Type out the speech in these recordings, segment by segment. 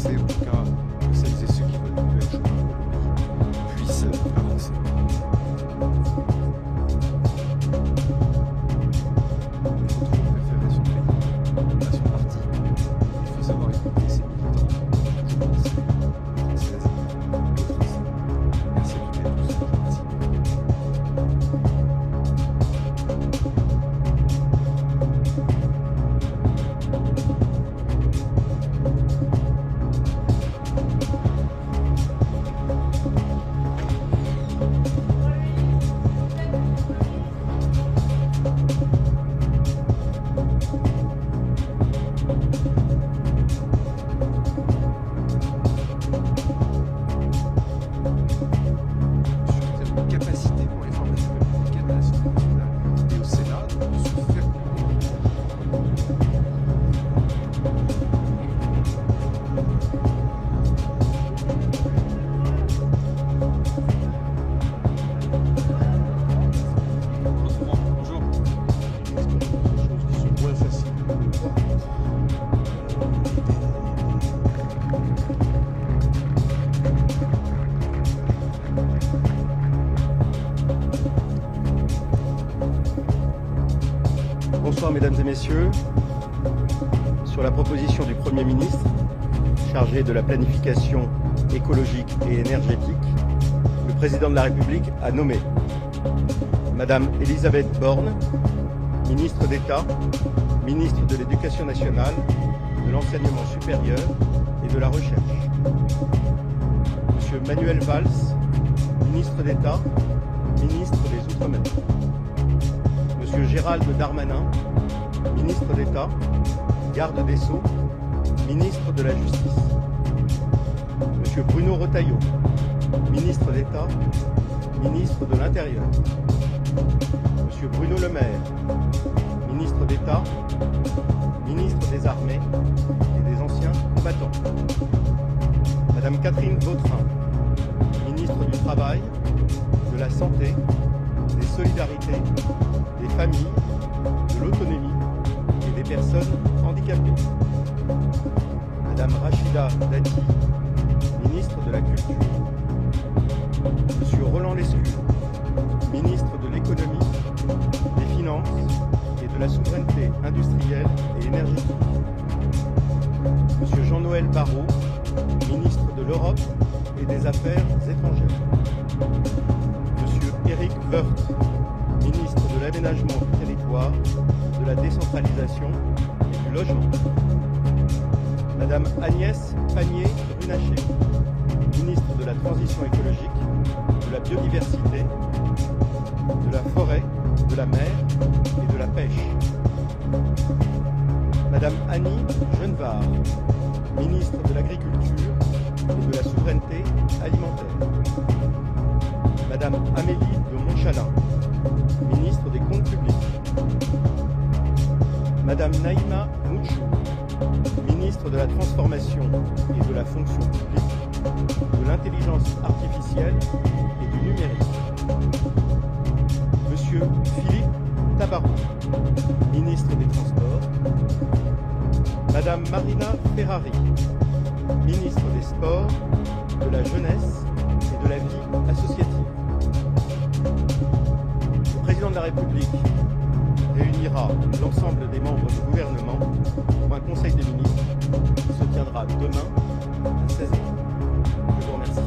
forcer en tout cas que celles et ceux qui veulent plus être chômeurs puissent avancer. Il faut toujours préférer son pays à son parti. Il faut savoir écouter ses militants, toujours penser aux Françaises et aux Français. Merci à toutes et à tous. Merci. Capacité pour les formations républicaines à l'Assemblée nationale et au Sénat de se faire Bonjour. Des choses qui sont moins faciles à voir. Bonsoir mesdames et messieurs. Sur la proposition du Premier ministre chargé de la planification écologique et énergétique, le président de la République a nommé Madame Elisabeth Borne, ministre d'État, ministre de l'Éducation nationale, de l'Enseignement supérieur et de la Recherche. Monsieur Manuel Valls, ministre d'État, ministre des Outre-mer. Monsieur Gérald Darmanin, ministre d'État, garde des Sceaux, ministre de la Justice. Monsieur Bruno Retailleau, ministre d'État, ministre de l'Intérieur. Monsieur Bruno Le Maire, ministre d'État, ministre des Armées et des Anciens combattants. Madame Catherine Vautrin, ministre du Travail, de la Santé, des Solidarités, des familles, de l'autonomie et des personnes handicapées. Madame Rachida Dati, ministre de la Culture. Monsieur Roland Lescure, ministre de l'Économie, des Finances et de la Souveraineté industrielle et énergétique. Monsieur Jean-Noël Barrot, ministre de l'Europe et des Affaires étrangères. Monsieur Éric Woerth, ministre de l'Aménagement du territoire, de la décentralisation et du logement. Madame Agnès Pannier-Runacher, ministre de la Transition écologique, de la biodiversité, de la forêt, de la mer et de la pêche. Madame Annie Genevard, ministre de l'Agriculture et de la Souveraineté alimentaire. Madame Amélie de Montchalin, ministre des Comptes publics. Madame Naïma Mouchou, ministre de la Transformation et de la Fonction publique, de l'Intelligence artificielle et du numérique. Monsieur Philippe Tabarot, ministre des Transports. Madame Marina Ferrari, ministre des Sports, de la Jeunesse et de la Vie associative. Le président de la République réunira l'ensemble des membres du gouvernement pour un conseil des ministres qui se tiendra demain à 16h. Je vous remercie.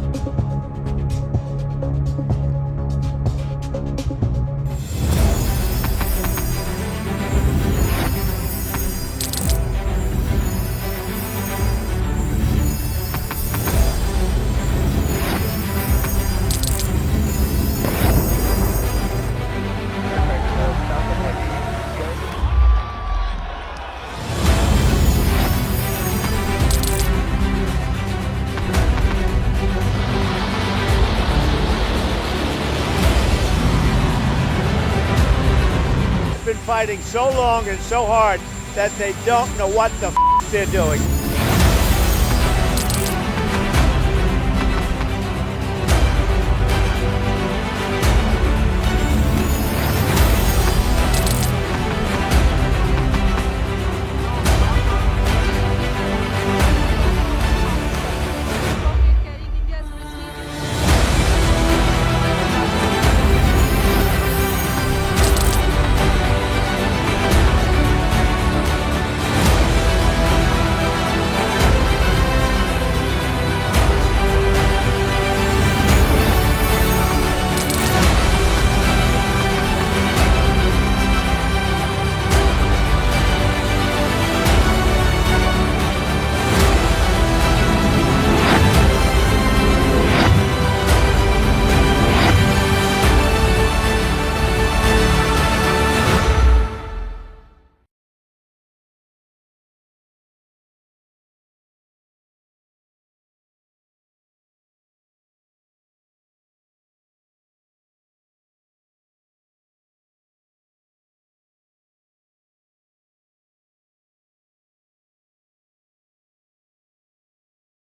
Been fighting so long and so hard that they don't know what the they're doing.